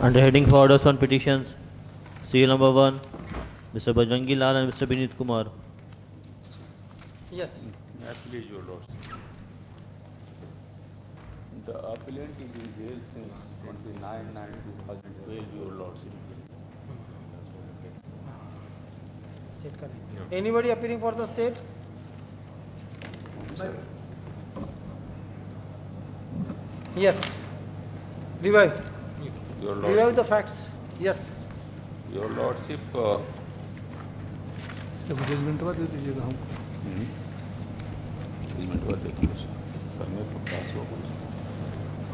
Under heading for orders on petitions, serial number 1, Mr. Bajrangi Lal and Mr. Binit Kumar. Yes. Please, your lordship. The appellant is in jail since 29/9/2012, your lordship. Anybody appearing for the state? Sir, Yes. Revive. your Revive lordship. the facts. Yes. Your lordship. Judgment दे दीजिएगा हमको। Judgement पर देखिए sir, मैं पास हो गया।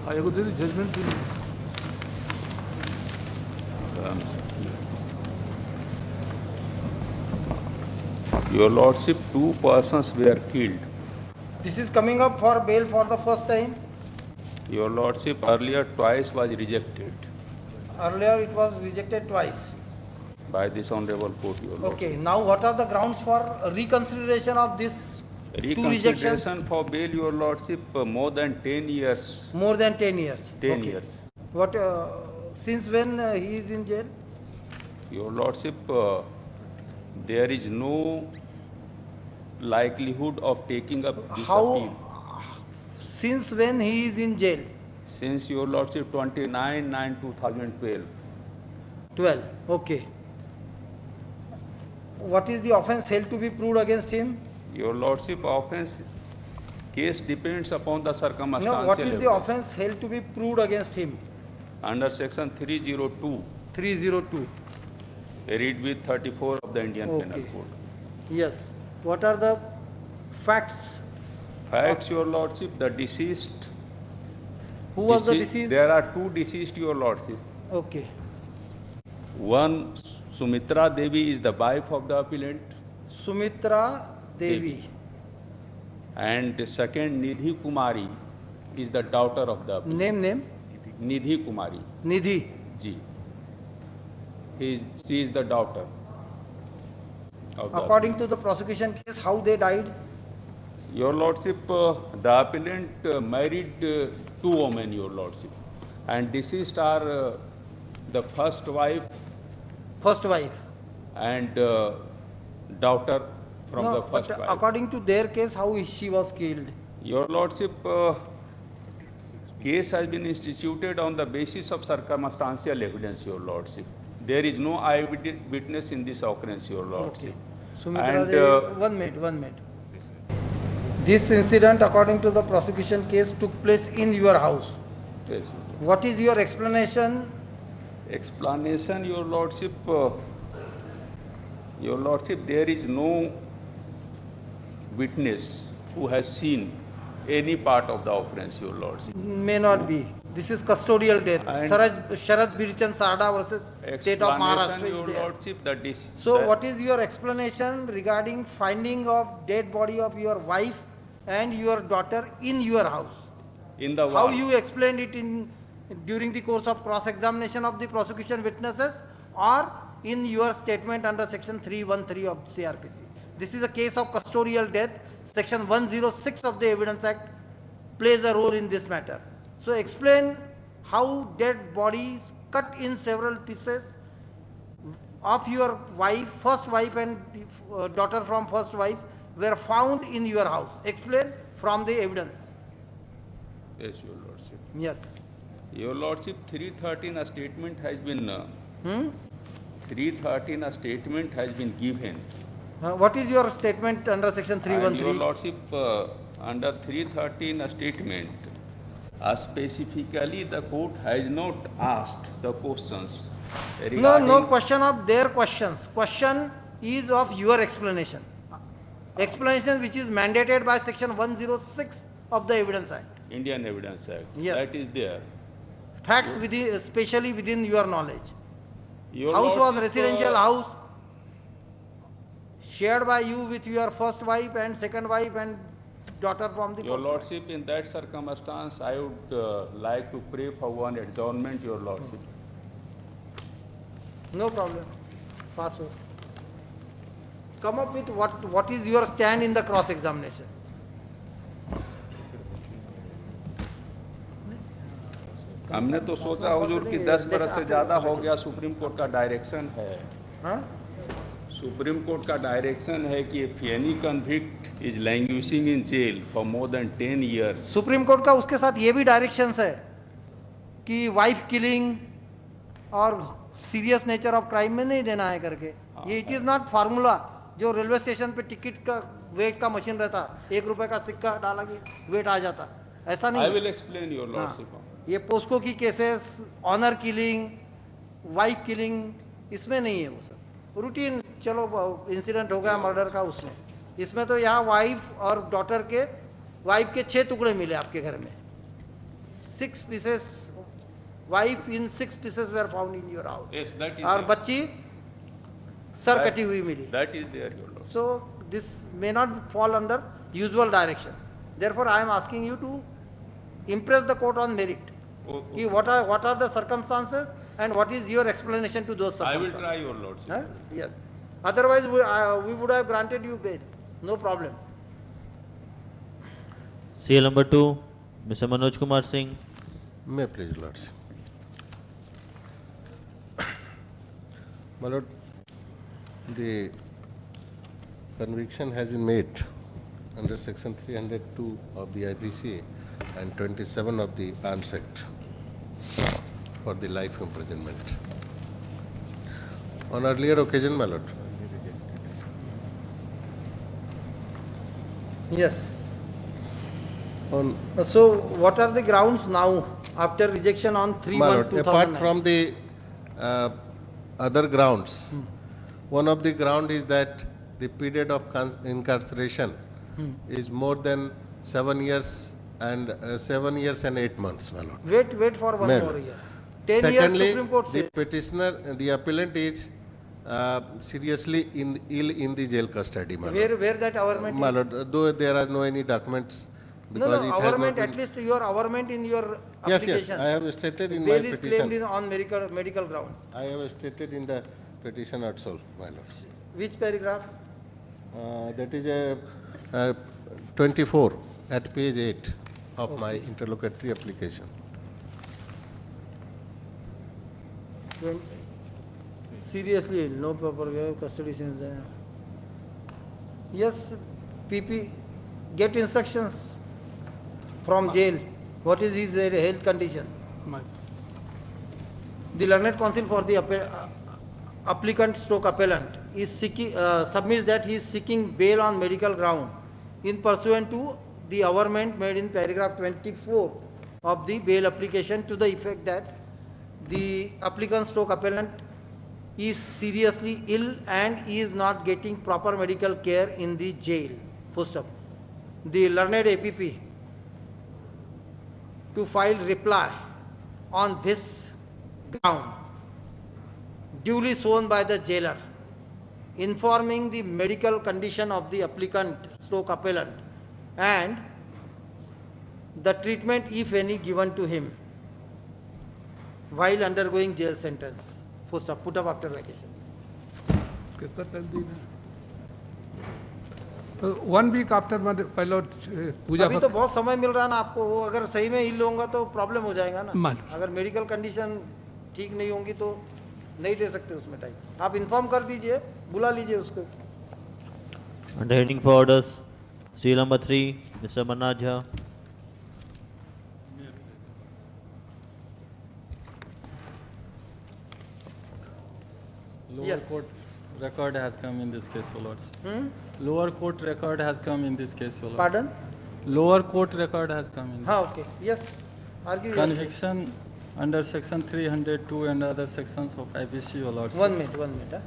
हाँ एगो दे दी जजमेंट दे दीजिए। Your lordship, 2 persons were killed. This is coming up for bail for the first time. Your lordship, earlier twice was rejected Earlier it was rejected twice. by this honorable court, your lordship. Okay. Now what are the grounds for reconsideration of this two rejections? Reconsideration for bail, your lordship, more than 10 years. More than 10 years. 10 Okay. years. What? Since when he is in jail? Your lordship, there is no likelihood of taking up this appeal. Since when he is in jail? Since, your lordship, 29/9/2012. 12. Okay. What is the offence held to be proved against him? Your lordship, offence case depends upon the circumstantial No, what is the evidence. offence held to be proved against him? Under section 302, 302. read with 34 of the Indian Penal Okay. Code. Yes. What are the facts? Facts, your lordship, the deceased. Who was the deceased? There are 2 deceased, your lordship. Okay. One, Sumitra Devi, is the wife of the appellant, Sumitra Devi. and the second, Nidhi Kumari, is the daughter of the appellant. Name? Nidhi Kumari, Nidhi. ji. She is the daughter of the According to the prosecution case, how they died? Your lordship, the appellant married 2 women, your lordship, and deceased are the first wife First wife. and daughter from No, the first but wife. according to their case, how she was killed? Your lordship, case has been instituted on the basis of circumstantial evidence, your lordship. There is no eyewitness in this occurrence, your lordship. Okay. Sumitra And, Devi, 1 minute, 1 minute. This incident, according to the prosecution case, took place in your house. Yes, What is your explanation? explanation, your lordship, there is no witness who has seen any part of the occurrence, your lordship. May not be. This is custodial death. And Sharad Birchan Sarda versus State of Explanation, Maharashtra your is there. lordship, So what is your explanation regarding finding of dead body of your wife and your daughter in your house? in the How wall? you explained it during the course of cross-examination of the prosecution witnesses or in your statement under section 313 of CRPC? This is a case of custodial death. Section 106 of the Evidence Act plays a role in this matter. So explain how dead bodies cut in several pieces of your wife, first wife and daughter from first wife were found in your house. Explain from the evidence. Yes, your lordship. Yes. Your lordship, 313 a statement has been 313 a statement has been given. What is your statement under section And your 313? lordship, under 313 a statement, specifically the court has not asked the questions regarding. No question of their questions. Question is of your explanation. Explanation which is mandated by section 106 of the Evidence Act. Indian Evidence Act. Yes. That is there. Facts within, especially within your knowledge. Your House was lordship, residential house shared by you with your first wife and second wife and daughter from the Your first wife. lordship, in that circumstance, I would like to pray for one adjournment, your lordship. No problem. Pass over. Come up with what is your stand in the cross examination. हमने तो सोचा हुजूर कि 10 बरस से ज़्यादा हो गया, supreme court का डायरेक्शन है, हाँ? सुप्रीम कोर्ट का डायरेक्शन है कि if any convict is languishing in jail for more than 10 years, supreme court का उसके साथ ये भी डायरेक्शंस है कि वाइफ किलिंग और सीरियस नेचर ऑफ क्राइम में नहीं देना है करके। ये इट इज नॉट फार्मूला जो रेलवे स्टेशन पे टिकट का वेट का मशीन रहता, 1 रुपए का सिक्का डाला कि वेट आ जाता, ऐसा नहीं I है। will explain your हाँ, lordship. ये पोस्को की cases, honour killing, wife killing, इसमें नहीं है वो सब रूटीन। चलो इंसिडेंट हो गया मर्डर का, उसमें इसमें तो यहाँ वाइफ और डॉटर के, वाइफ के 6 टुकड़े मिले आपके घर में, 6 pieces, wife in 6 pieces were found in your house, Yes, that is और there. बच्ची सर That- कटी हुई मिली। That is there, your lordship. So this may not fall under usual direction. Therefore, I am asking you to impress the court on merit. Ki what are the circumstances and what is your explanation to those I will circumstances? try, your lordship. Huh? Yes. Otherwise, we would have granted you bail. No problem. CL number 2, Mr. Manoj Kumar Singh. May please, Lords. My Lord, the conviction has been made under section 302 of the IPC and 27 of the Arms Act for the life imprisonment. On earlier occasion, my Lord, Yes. on So what are the grounds now after rejection on my Lord, 3/1/2009? apart from the other grounds, one of the ground is that the period of incarceration is more than 7 years and 7 years and 8 months, my Lord. Wait for one Well, more year. 10 Secondly, years Supreme Court the says. petitioner, the appellant is seriously ill in the jail custody, my Lord. Where that averment My is? Lord, though there are no any documents because No, it has not averment, been. at least your averment in your Yes, application. yes, I have stated in my Bail is claimed petition. on medical ground. I have stated in the petition also, my Lord. Which paragraph? That is 24 at page 8 of my interlocutory application. Seriously ill, no proper custody since then. Yes, PP, get instructions from jail. What is his health condition? The learned counsel for the applicant stroke appellant is seeking, submits that he is seeking bail on medical ground in pursuant to the averment made in paragraph 24 of the bail application to the effect that the applicant stroke appellant is seriously ill and is not getting proper medical care in the jail. Full stop. The learned APP to file reply on this ground duly shown by the jailer, informing the medical condition of the applicant stroke appellant and the treatment, if any, given to him while undergoing jail sentence. Full stop. Put up after vacation. कितना time दी तो 1 week after पहले पूजा अभी तो बहुत समय मिल रहा है ना आपको, वो अगर सही में हिल होगा तो प्रॉब्लम हो जाएगा ना। मालूम। अगर मेडिकल कंडीशन ठीक नहीं होंगी तो नहीं दे सकते उसमें टाइम। आप इन्फॉर्म कर दीजिए, बुला लीजिए उसको। Under heading for orders, CL number 3, Mr. Manoj Jha. Lower Yes. court record has come in this case, Your Lords. Lower Lower court record has come in this case, Your Lords. Pardon? Lower court record has come in. हाँ, okay. Yes. Argue. Conviction under section 302 and other sections of IPC, Your Lords. 1 minute, 1 minute.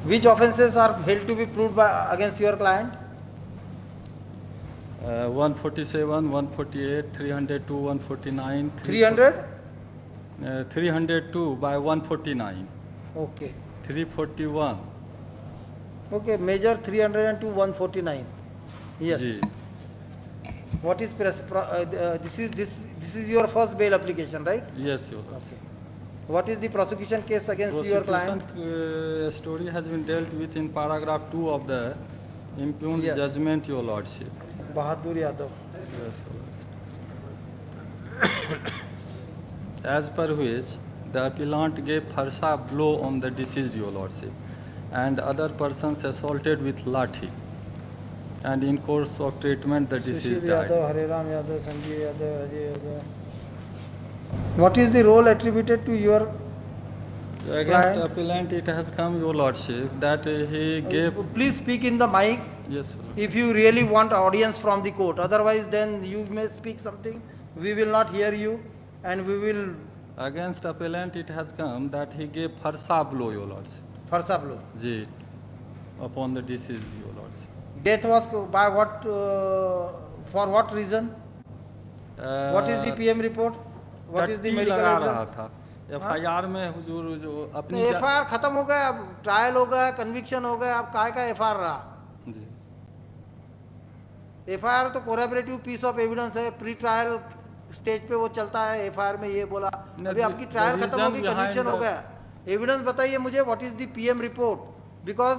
Which offences are held to be proved by against your client? 147, 148, 302, 149. 300? 302 by 149. Okay. 341. Okay, major 302, 149. Yes. Ji. What is this is your first bail application, right? Yes, Your Lords. Okay. What is the prosecution case against your client? Prosecution story has been dealt with in paragraph 2 of the impugned Yes. judgment, Your Lordship. Bahadur Yadav. Yes, Your Lordship. As per which the appellant gave farsa blow on the deceased, Your Lordship, and other persons assaulted with lathi. And in course of treatment, the deceased Sushil died. Yadav, Hariram Yadav, Sanjay Yadav, Ajay Yadav. What is the role attributed to your Against client? appellant, it has come, Your Lordship, that he gave. Please speak in the mic Yes, Your Lordship. if you really want audience from the court. Otherwise, then you may speak something. We will not hear you, and we will Against appellant, it has come that he gave farsa blow, Your Lordship. farsa blow. Ji, upon the deceased, Your Lordship. Death was by what? For what reason? What is the PM report? What is the टट्टी medical लगा रहा evidence? था FIR में हुजूर जो अपनी FIR खत्म हो गया, अब ट्रायल हो गया, कन्विक्शन हो गया, अब काय का FIR रहा? जी FIR तो कोलैबोरेटिव पीस ऑफ एविडेंस है, प्री ट्रायल स्टेज पे वो चलता है, FIR में ये बोला, अभी आपकी ट्रायल खत्म हो गई, कन्विक्शन हो गया, एविडेंस बताइए मुझे, what is the PM report? Because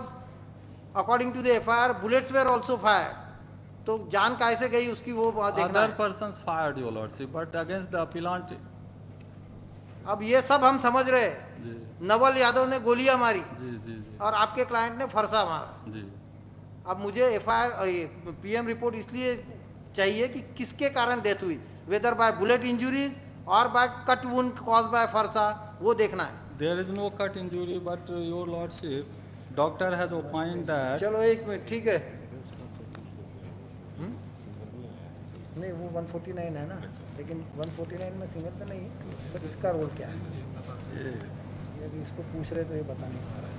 according to the FIR bullets were also fired, तो जान कैसे गई उसकी वो देखना other है। persons fired, Your Lordship, but against the appellant. अब ये सब हम समझ रहे हैं, जी नवल यादव ने गोलियां मारी जी जी जी और आपके क्लाइंट ने फरसा मारा। जी अब मुझे FIR PM रिपोर्ट इसलिए चाहिए कि किसके कारण डेथ हुई, वेदर बाय बुलेट इंजुरीज और by cut wound caused by फरसा, वो देखना है। There is no cut injury, but Your Lordship, doctor has opined that. चलो एक मिनट, ठीक है। नहीं वो 149 है ना, लेकिन 149 में सिंगल तो नहीं है, पर इसका रोल क्या है, ये अभी इसको पूछ रहे तो ये बता नहीं पा रहा है।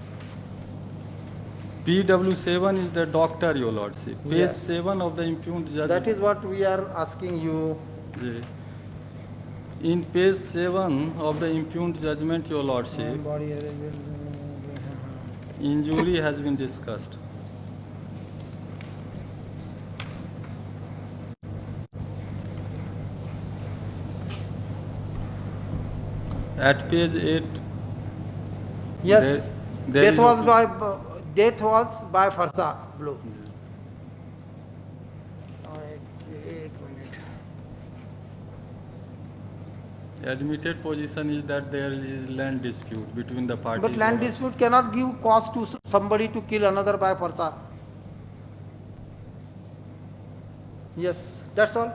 PW7 is the doctor, Your Lordship. Page Yes. 7 of the impugned judgment. That is what we are asking you. जी. In page 7 of the impugned judgment, Your Lordship, Body injury has been discussed. At page 8. yes, there death is was a- by farsa blow. एक minute, Admitted position is that there is land dispute between the parties. but land dispute cannot give cause to somebody to kill another by farsa. Yes, that's all.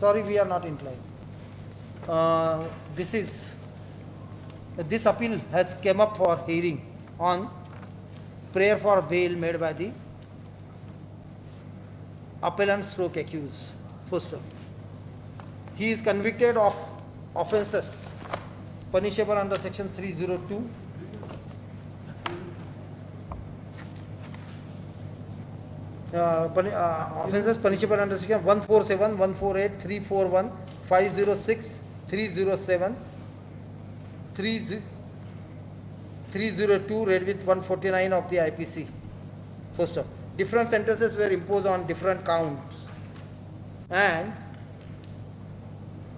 Sorry, we are not inclined. This appeal has come up for hearing on prayer for bail made by the appellant stroke accused. First of all, he is convicted of offences punishable under section 302, offences punishable under section 147, 148, 341, 506, 307, 302 read with 149 of the IPC. First of all, different sentences were imposed on different counts, and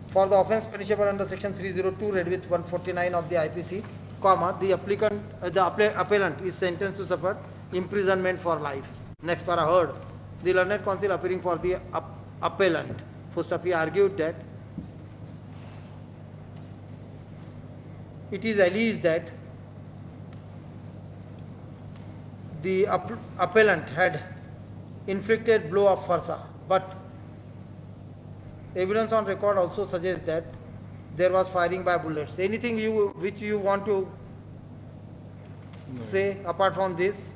for the offence punishable under section 302 read with 149 of the IPC, comma, the appellant is sentenced to suffer imprisonment for life. Next para heard, the learned counsel appearing for the appellant. First up, he argued that it is alleged that the appellant had inflicted blow of farsa, but evidence on record also suggests that there was firing by bullets. Anything which you want to say apart from this?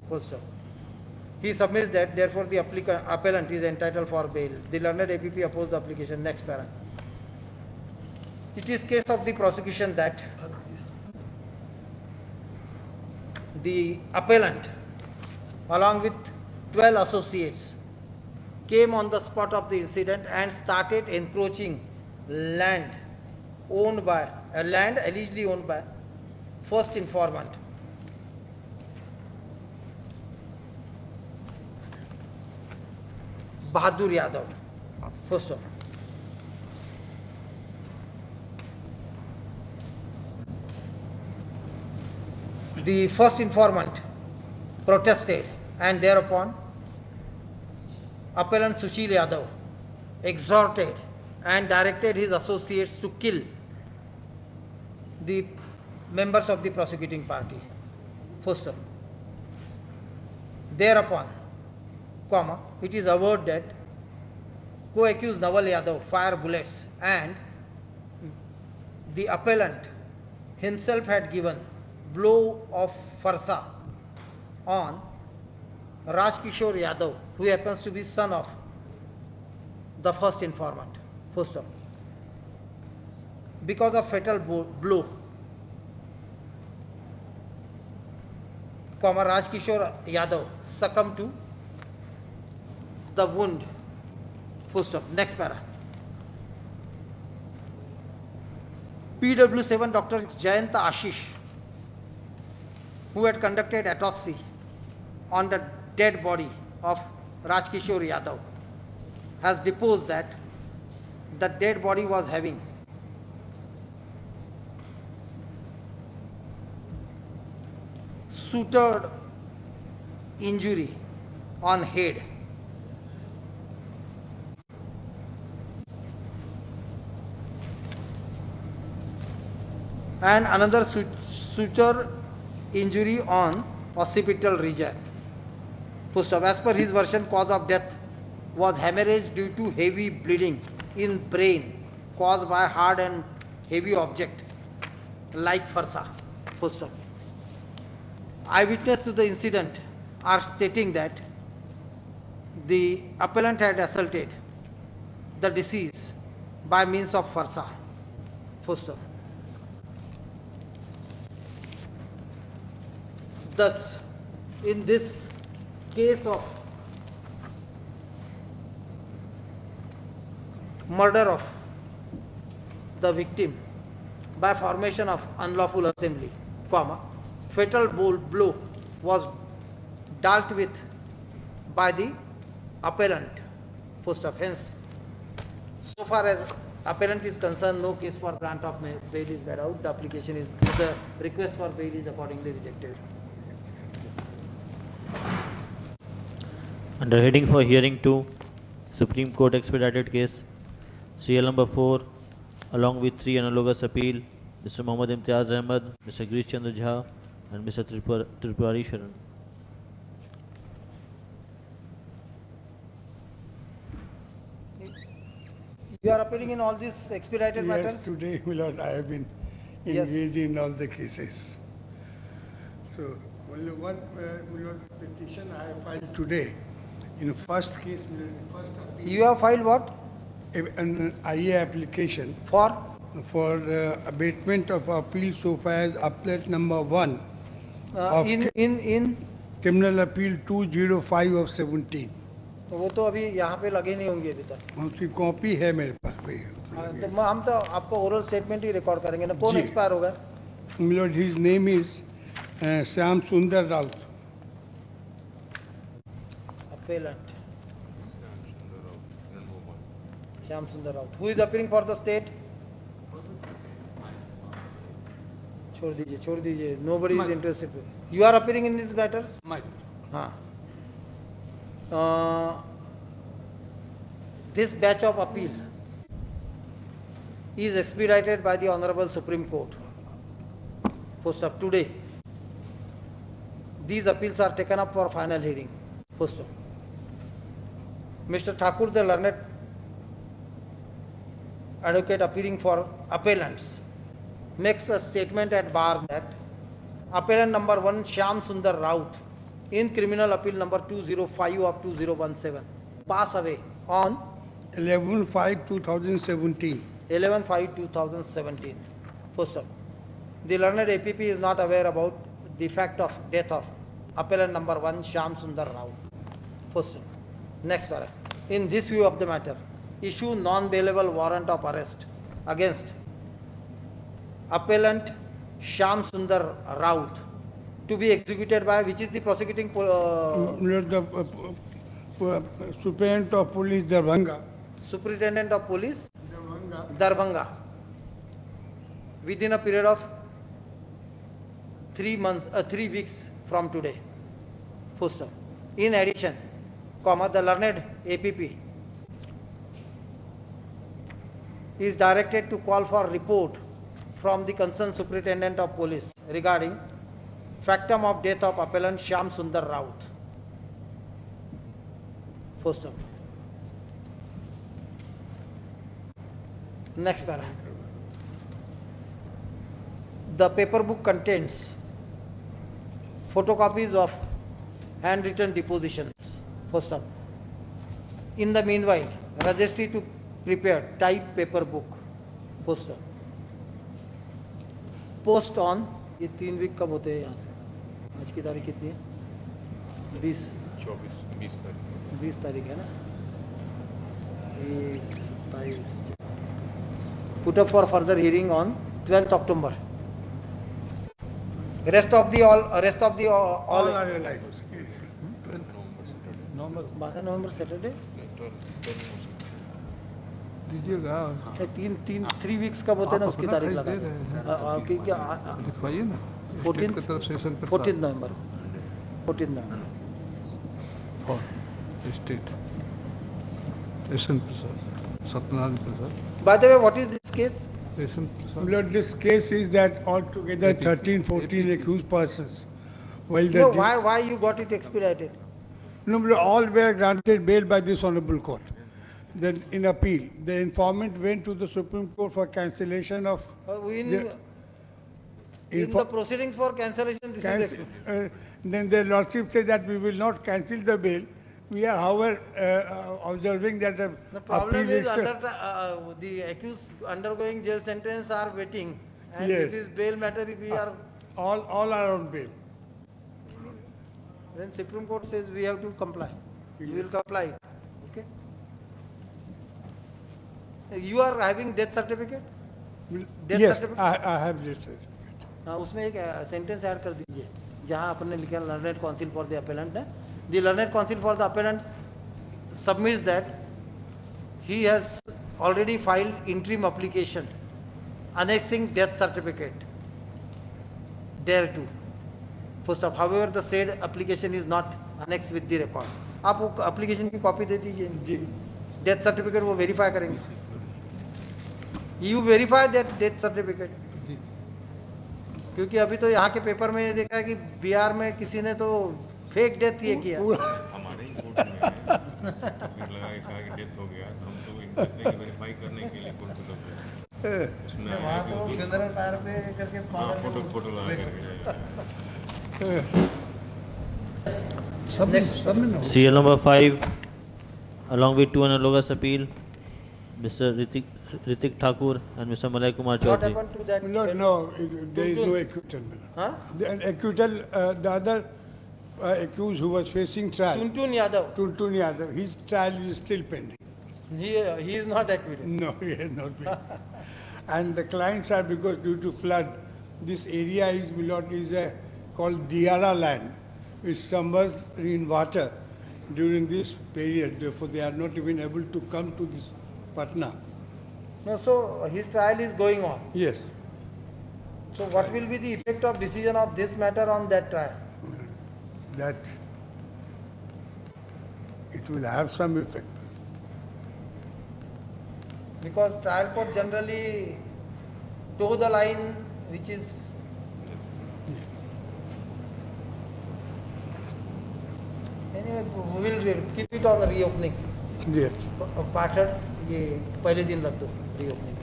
First up, he submits that therefore the appellant is entitled for bail. The learned APP opposed the application. Next para. It is case of the prosecution that the appellant along with 12 associates came on the spot of the incident and started encroaching land allegedly owned by first informant. Bahadur Yadav. First of all, The first informant protested, and thereupon appellant Sushil Yadav exhorted and directed his associates to kill the members of the prosecuting party. First of all. Thereupon, comma, it is averred that co-accused Naval Yadav fired bullets and the appellant himself had given blow of farsa on Rajkishore Yadav, who happens to be son of the first informant. First of all. Because of fatal blow, Rajkishore Yadav succumbed to the wound. Full stop. Next para. PW7 Dr. Jayanta Ashish, who had conducted autopsy on the dead body of Rajkishore Yadav, has deposed that the dead body was having sutured injury on head, and another suture injury on occipital region. First of all, as per his version, cause of death was hemorrhage due to heavy bleeding in brain caused by hard and heavy object like farsa. First of all. Eyewitness to the incident are stating that the appellant had assaulted the deceased by means of farsa. First of all. Thus, in this case of murder of the victim by formation of unlawful assembly, comma, fatal blow was dealt with by the appellant. First of hence, so far as appellant is concerned, no case for grant of bail is made out. The request for bail is accordingly rejected. Under heading for hearing 2, Supreme Court expedited case, CL number 4, along with 3 analogous appeal, Mr. Mohammad Imtiaz Ahmed, Mr. Girish Chandra Jha, and Mr. Tripurari Sharan. You are appearing in all these expedited matters? Yes, today, my lord, I have been Yes. engaged in all the cases. So, only one my lord, petition I have filed today. In the first case, my lord, first appeal, You have filed what? an IA application For? for abatement of appeal so far as appellate number 1 of in criminal appeal 205 of 17. वो तो अभी यहाँ पे लगे नहीं होंगे अभी तक। उसकी कॉपी है मेरे पास भाई। तो हम तो आपको ओरल स्टेटमेंट ही रिकॉर्ड करेंगे ना। कौन एक्सपायर होगा? My lord, his name is Shyam Sundar Raut. Appellant Shyam Sundar Raut. Who is appearing for the state? छोड़ दीजिए. Nobody is interested. You are appearing in these matters? हाँ. This batch of appeal is expedited by the Honorable Supreme Court. First of today, these appeals are taken up for final hearing. First of Mr. Thakur, the learned advocate appearing for appellants, makes a statement at bar that appellant number 1 Shyam Sundar Raut in criminal appeal number 205 of 2017 pass away on 11/5/2017. 11/5/2017. First of the learned APP is not aware about the fact of death of appellant number 1 Shyam Sundar Raut. First of next para. In this view of the matter, issue non-bailable warrant of arrest against appellant Shyam Sundar Raut to be executed by which is the prosecuting Superintendent of Police Darbhanga. Superintendent of Police Darbhanga within a period of 3 weeks from today. Full stop. In addition, comma, the learned APP is directed to call for report from the concerned superintendent of police regarding factum of death of appellant Shyam Sundar Raut. Full stop. Next para. The paper book contains photocopies of handwritten depositions. First up. In the meanwhile, registry to prepare type paper book. First up. Post on ये 3 week कब होते हैं यहाँ से? आज की तारीख कितनी है? 20 तारीख है ना? 27 put up for further hearing on 12th October. Rest of the all are alike. Yes. 12 November Saturday. दीजिएगा 3 weeks कब होते हैं ना उसकी तारीख लगा क्या लिखवाइए ना 14 की तरफ सेशन पर 14 November for state session Prasad Satyanarayan Prasad By the way, what is this case? Session Prasad Lord, this case is that altogether 13, 14 accused persons. While the No, why you got it expedited? No, but all were granted bail by this honorable court. Then in appeal, the informant went to the Supreme Court for cancellation of In info- the proceedings for cancellation, this cancel, is then the lordship said that we will not cancel the bail. We are, however, observing that the the problem appeal is is the accused undergoing jail sentence are waiting, and Yes. this is bail matter. We are all are on bail. then Supreme Court says we have to comply. We will comply. Okay. You are having death certificate? Death Yes, certificate? I have this certificate. हाँ उसमें एक sentence add कर दीजिए जहाँ आपने लिखा learned counsel for the appellant है the learned counsel for the appellant submits that he has already filed interim application annexing death certificate thereto. First of however the said application is not annexed with the record. आप वो application की copy दे दीजिए death certificate वो verify करेंगे. You verify that death certificate. क्योंकि अभी तो यहाँ के पेपर में देखा है कि बिहार में किसी ने तो फेक डेथ ये किया हमारे ही कोर्ट में सर्टिफिकेट लगा के कहा कि डेथ हो गया हम तो एक दूसरे की वेरीफाई करने के लिए कोर्ट में गए उसमें वहाँ तो जनरल फायर पे करके फोटो लगा करके सब में ना हो। CL number 5 along with two analogous appeal, Mr. Ritik Thakur and Mr. Malay Kumar what Chaudhary. happened to that No, there is no acquittal. huh? The acquittal, the other accused who was facing trial, Tuntun Yadav Tuntun Yadav, his trial is still pending. he is not acquitted. No, he has not been. And the clients are because due to flood, this area is called Diara land, which submerged in water during this period. Therefore, they are not even able to come to this Patna. No, so his trial is going on. Yes. So what will be the effect of decision of this matter on that trial? That it will have some effect. Because trial court generally toe the line which is anyway we will keep it on the reopening. Yes. पाठक ये पहले दिन रख दो reopening.